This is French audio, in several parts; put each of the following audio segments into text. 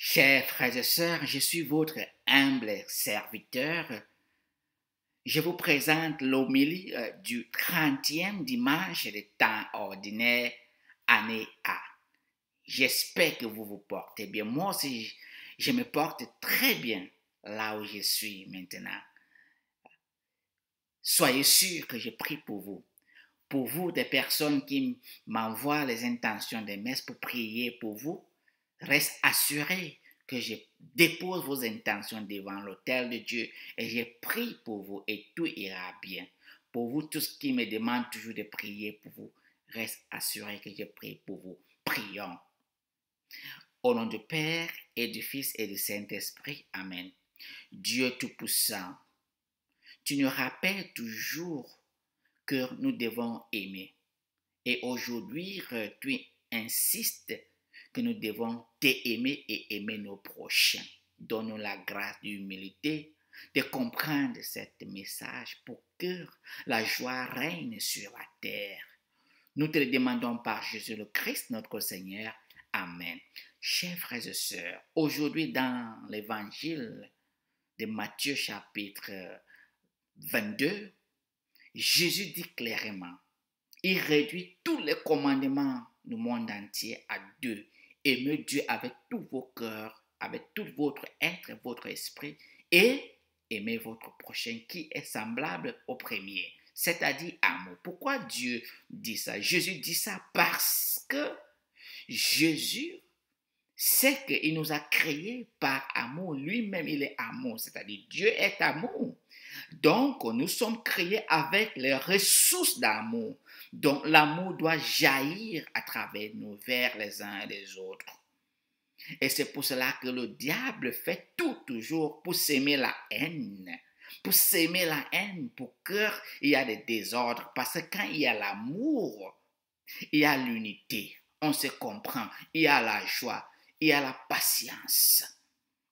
Chers frères et sœurs, je suis votre humble serviteur. Je vous présente l'homélie du 30e dimanche des temps ordinaires, année A. J'espère que vous vous portez bien. Moi aussi, je me porte très bien là où je suis maintenant. Soyez sûrs que je prie pour vous. Pour vous, des personnes qui m'envoient les intentions des messes pour prier pour vous, reste assuré que je dépose vos intentions devant l'autel de Dieu et je prie pour vous et tout ira bien. Pour vous, tous qui me demandent toujours de prier pour vous, reste assuré que je prie pour vous. Prions. Au nom du Père et du Fils et du Saint-Esprit. Amen. Dieu Tout-Puissant, tu nous rappelles toujours que nous devons aimer. Et aujourd'hui, tu insistes que nous devons t'aimer et aimer nos prochains. Donne-nous la grâce d'humilité de comprendre ce message pour que la joie règne sur la terre. Nous te le demandons par Jésus le Christ, notre Seigneur. Amen. Chers frères et sœurs, aujourd'hui dans l'évangile de Matthieu chapitre 22, Jésus dit clairement, il réduit tous les commandements du monde entier à deux. Aimez Dieu avec tout vos cœurs, avec tout votre être, votre esprit, et aimez votre prochain qui est semblable au premier, c'est-à-dire amour. Pourquoi Dieu dit ça? Jésus dit ça parce que Jésus sait qu'il nous a créés par amour. Lui-même, il est amour, c'est-à-dire Dieu est amour. Donc, nous sommes créés avec les ressources d'amour. Donc, l'amour doit jaillir à travers nous vers les uns et les autres. Et c'est pour cela que le diable fait tout toujours pour s'aimer la haine. Pour s'aimer la haine, pour qu'il y ait des désordres. Parce que quand il y a l'amour, il y a l'unité. On se comprend. Il y a la joie. Il y a la patience.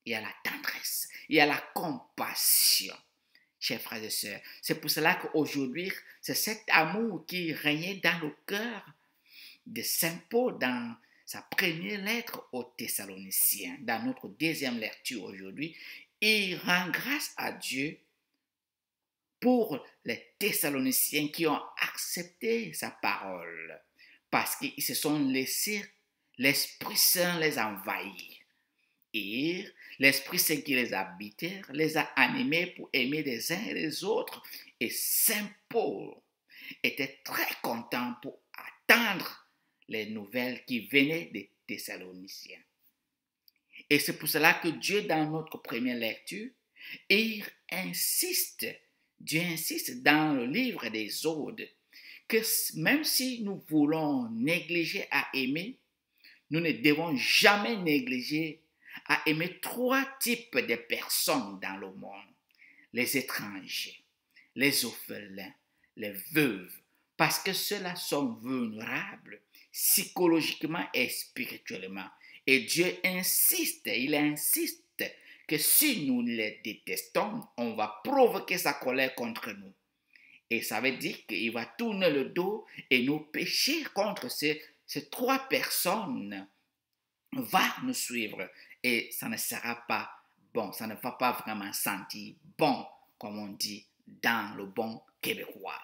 Il y a la tendresse. Il y a la compassion. Chers frères et sœurs, c'est pour cela qu'aujourd'hui, c'est cet amour qui régnait dans le cœur de Saint Paul dans sa première lettre aux Thessaloniciens. Dans notre deuxième lecture aujourd'hui, il rend grâce à Dieu pour les Thessaloniciens qui ont accepté sa parole parce qu'ils se sont laissés l'Esprit Saint les envahir. Et l'Esprit Saint qui les habitait les a animés pour aimer les uns et les autres. Et Saint Paul était très content pour attendre les nouvelles qui venaient des Thessaloniciens. Et c'est pour cela que Dieu, dans notre première lecture, Dieu insiste dans le livre des Odes que même si nous voulons négliger à aimer, nous ne devons jamais négliger à aimer trois types de personnes dans le monde. Les étrangers, les orphelins, les veuves, parce que ceux-là sont vulnérables psychologiquement et spirituellement. Et Dieu insiste, il insiste que si nous les détestons, on va provoquer sa colère contre nous. Et ça veut dire qu'il va tourner le dos et nous pécher contre ces trois personnes va nous suivre et ça ne sera pas bon, ça ne va pas vraiment sentir bon, comme on dit dans le bon québécois.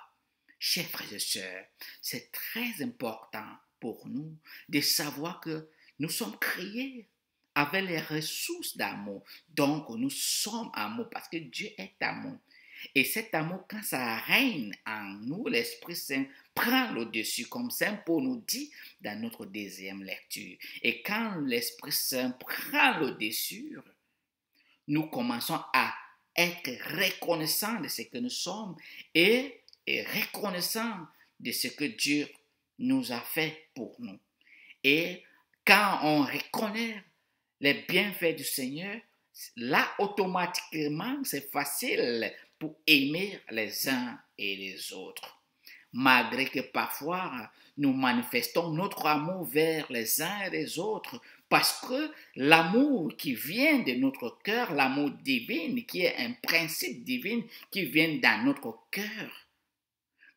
Chers frères et sœurs, c'est très important pour nous de savoir que nous sommes créés avec les ressources d'amour. Donc, nous sommes amour parce que Dieu est amour. Et cet amour, quand ça règne en nous, l'Esprit Saint prend le dessus, comme Saint Paul nous dit dans notre deuxième lecture. Et quand l'Esprit Saint prend le dessus, nous commençons à être reconnaissants de ce que nous sommes et reconnaissants de ce que Dieu nous a fait pour nous. Et quand on reconnaît les bienfaits du Seigneur, là, automatiquement, c'est facile pour aimer les uns et les autres. Malgré que parfois, nous manifestons notre amour vers les uns et les autres, parce que l'amour qui vient de notre cœur, l'amour divin, qui est un principe divin qui vient dans notre cœur,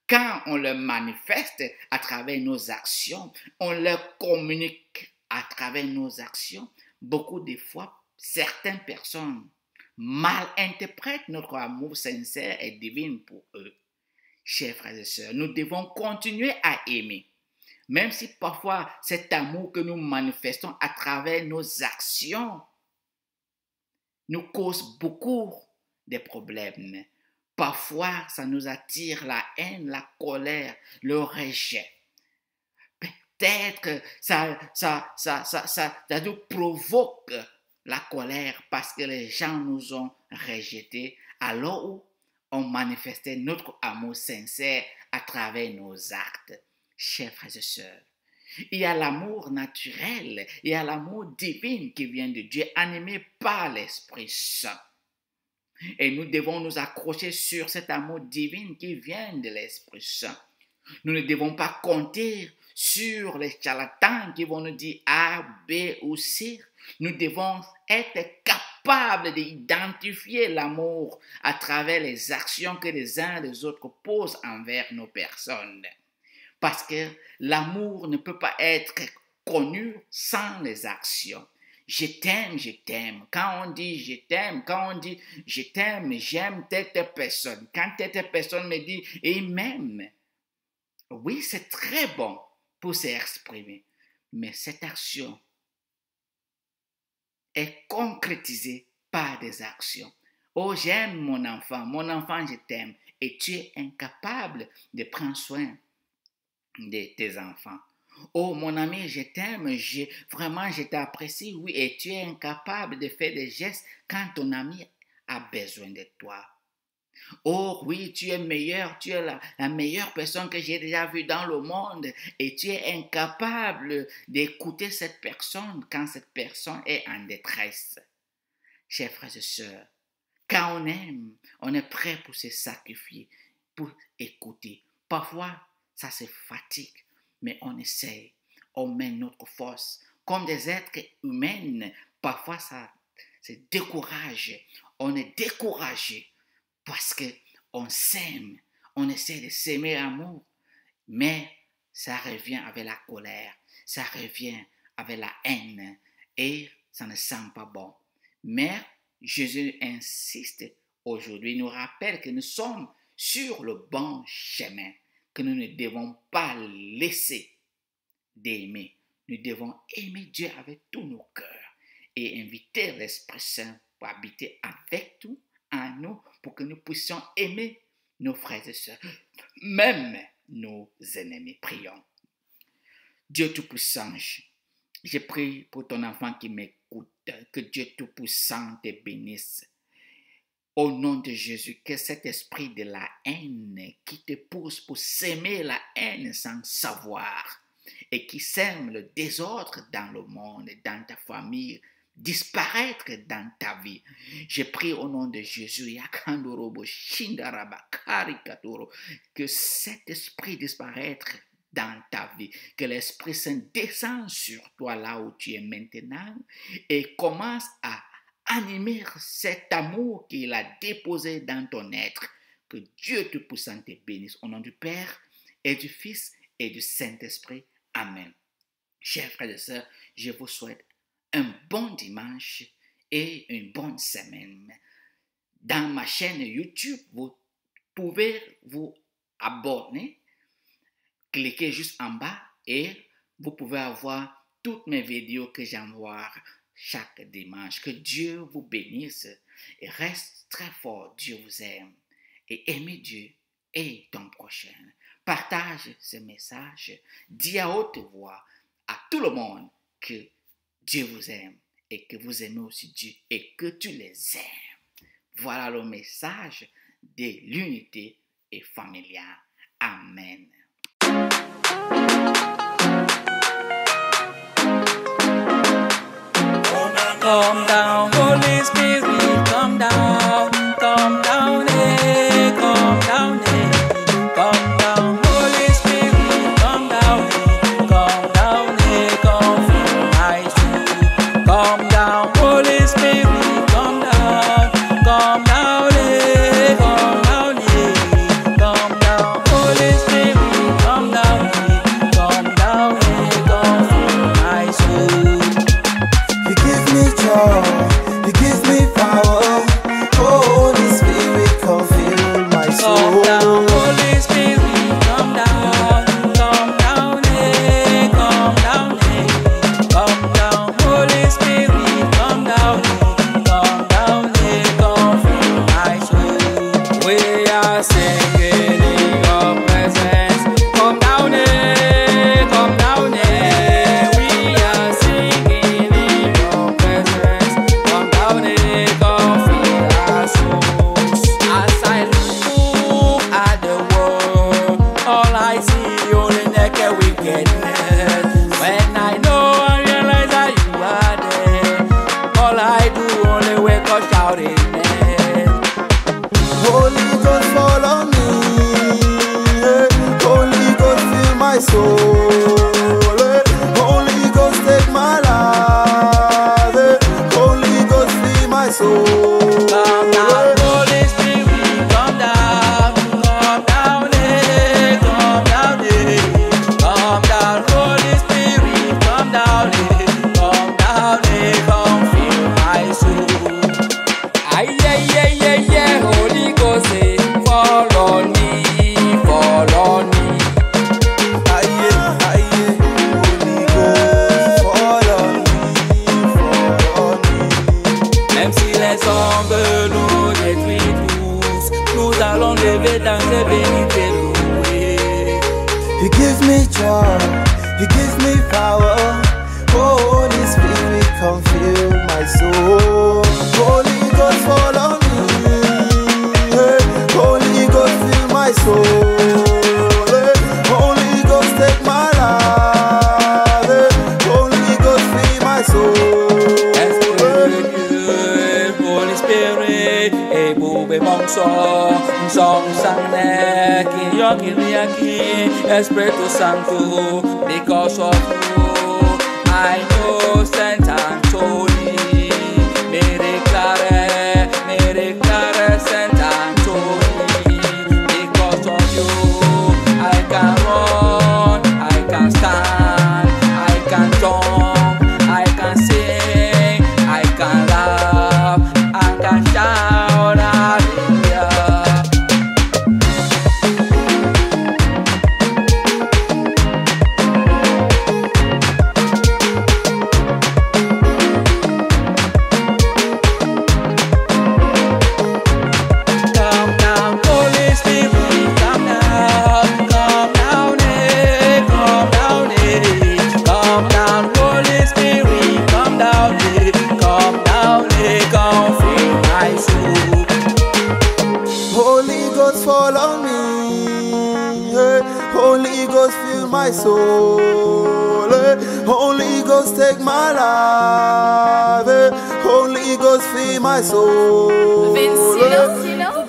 quand on le manifeste à travers nos actions, on le communique à travers nos actions, beaucoup de fois, certaines personnes mal interprètent notre amour sincère et divin pour eux. Chers frères et sœurs, nous devons continuer à aimer. Même si parfois cet amour que nous manifestons à travers nos actions nous cause beaucoup de problèmes. Parfois, ça nous attire la haine, la colère, le rejet. Peut-être que ça nous provoque la colère parce que les gens nous ont rejetés alors où on manifestait notre amour sincère à travers nos actes. Chers frères et sœurs, il y a l'amour naturel, il y a l'amour divin qui vient de Dieu, animé par l'Esprit Saint. Et nous devons nous accrocher sur cet amour divin qui vient de l'Esprit Saint. Nous ne devons pas compter sur les charlatans qui vont nous dire A, B ou C. Nous devons être capables d'identifier l'amour à travers les actions que les uns et les autres posent envers nos personnes. Parce que l'amour ne peut pas être connu sans les actions. Je t'aime, je t'aime. Quand on dit je t'aime, quand on dit je t'aime, j'aime telle personne. Quand telle personne me dit il m'aime. Oui, c'est très bon pour s'exprimer. Mais cette action est concrétisée par des actions. Oh, j'aime mon enfant, je t'aime. Et tu es incapable de prendre soin de tes enfants. Oh, mon ami, je t'aime, vraiment, je t'apprécie, oui, et tu es incapable de faire des gestes quand ton ami a besoin de toi. Oh, oui, tu es meilleur, tu es la meilleure personne que j'ai déjà vue dans le monde, et tu es incapable d'écouter cette personne quand cette personne est en détresse. Chers frères et sœurs, quand on aime, on est prêt pour se sacrifier, pour écouter. Parfois, ça se fatigue, mais on essaye, on met notre force. Comme des êtres humains, parfois ça se décourage. On est découragé parce qu'on s'aime, on essaie de s'aimer amour, mais ça revient avec la colère, ça revient avec la haine et ça ne sent pas bon. Mais Jésus insiste aujourd'hui, nous rappelle que nous sommes sur le bon chemin, que nous ne devons pas laisser d'aimer. Nous devons aimer Dieu avec tous nos cœurs et inviter l'Esprit Saint pour habiter avec nous, en nous, pour que nous puissions aimer nos frères et sœurs, même nos ennemis. Prions. Dieu Tout-Puissant, je prie pour ton enfant qui m'écoute, que Dieu Tout-Puissant te bénisse. Au nom de Jésus, que cet esprit de la haine qui te pousse pour s'aimer la haine sans savoir et qui sème le désordre dans le monde, dans ta famille, disparaître dans ta vie. Je prie au nom de Jésus, que cet esprit disparaisse dans ta vie, que l'Esprit Saint descende sur toi là où tu es maintenant et commence à animer cet amour qu'il a déposé dans ton être. Que Dieu Tout-Puissant te bénisse au nom du Père et du Fils et du Saint-Esprit. Amen. Chers frères et sœurs, je vous souhaite un bon dimanche et une bonne semaine. Dans ma chaîne YouTube, vous pouvez vous abonner, cliquez juste en bas et vous pouvez avoir toutes mes vidéos que j'envoie chaque dimanche. Que Dieu vous bénisse et reste très fort. Dieu vous aime et aimez Dieu et ton prochain. Partage ce message, dis à haute voix à tout le monde que Dieu vous aime et que vous aimez aussi Dieu et que tu les aimes. Voilà le message de l'unité et familiale. Amen. Come down, Holy Spirit, come down, eh, come down, eh, come down, Holy Spirit, come down, eh, come fill my soul. Come down, Holy Spirit, come down, eh, come down, Holy Spirit, come down, eh, come fill my soul. joy, you give me power. Holy Spirit, come fill my soul. Come down, Holy Spirit, come down, eh, come down, eh. Come down, Holy Spirit, come down, eh, come fill my soul. We are singing in your presence. Come down, eh, come down, eh. We are singing in your presence. Come down, eh, come fill our souls. As I look at the world, all I see only naked wickedness. When I know and realize that you are there, all I do only wake up shouting. Holy Ghost, fall on me. Holy Ghost, fill my soul. Holy Ghost, take my life. Holy Ghost, fill my soul. Come down, Holy Spirit, come down, eh, come down, eh. Come down, Holy Spirit, come down, eh, come fill my soul. Aye, Holy Ghost, eh, fall on me, fall on me. Aye, Holy Ghost, fall on me, fall on me. Même si les ombres nous détruisent tous, nous allons lever dans les bénis et louer. You give me joy, you give me power. Holy Spirit, come fill my soul. Holy Ghost, fall on me. Holy Ghost, fill my soul. Holy Ghost, take my life. Holy Ghost, fill my soul. Esprit de Dieu, Holy Spirit, et boube mon son sang qui yaki, Espiritu Santo, because of you, I know Saint Anthony, me declare Saint Anthony, because of you, I can run, I can stand, I can jump, I can sing, I can laugh, I can shout, hallelujah. Come down, Holy Spirit, come down, eh, come down, eh. Come down, Holy Spirit, come down, eh, come fill my soul. Holy Ghost, fall on me. Holy Ghost, fill my soul. Holy Ghost, take my life. Holy Ghost, fill my soul. Vince Silo.